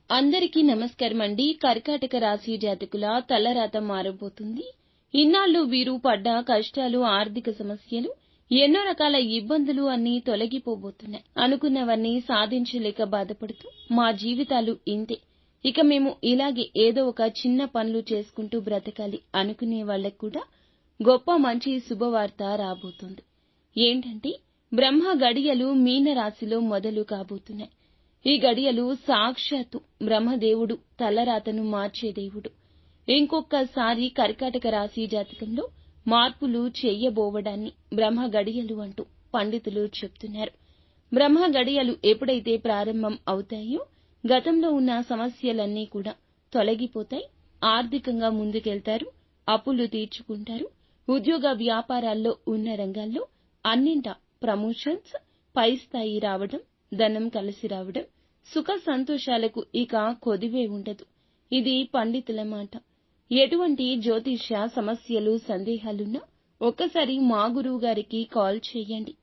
అందరికీ నమస్కారం అండి. కర్కాటక రాశి జాతకుల తలరాత మారబోతుంది. ఇన్నాళ్లు వీరు పడ్డ కష్టాలు, ఆర్థిక సమస్యలు, ఎన్నో రకాల ఇబ్బందులు అన్నీ తొలగిపోబోతున్నాయి. అనుకున్నవన్నీ సాధించలేక బాధపడుతూ మా జీవితాలు ఇంతే, ఇక మేము ఇలాగే ఏదో ఒక చిన్న పనులు చేసుకుంటూ బ్రతకాలి అనుకునే వాళ్లకు కూడా గొప్ప మంచి శుభవార్త రాబోతుంది. ఏంటంటే బ్రహ్మ గడియలు మీన రాశిలో మొదలు కాబోతున్నాయి. ఈ గడియలు సాక్షాత్తు బ్రహ్మదేవుడు తలరాతను మార్చే దేవుడు. ఇంకొకసారి కర్కాటక రాశి జాతకంలో మార్పులు చెయ్యబోవడాన్ని బ్రహ్మ గడియలు అంటూ పండితులు చెప్తున్నారు. బ్రహ్మ గడియలు ఎప్పుడైతే ప్రారంభం అవుతాయో గతంలో ఉన్న సమస్యలన్నీ కూడా తొలగిపోతాయి. ఆర్థికంగా ముందుకెళ్తారు, అప్పులు తీర్చుకుంటారు. ఉద్యోగ వ్యాపారాల్లో ఉన్న రంగాల్లో అన్నింటా ప్రమోషన్స్, పై స్థాయి రావడం, ధనం కలిసి రావడం, సుఖ సంతోషాలకు ఇక కొదివే ఉండదు. ఇది పండితుల మాట. ఎటువంటి జ్యోతిష్య సమస్యలు, సందేహాలున్నా ఒక్కసారి మా గురువు గారికి కాల్ చేయండి.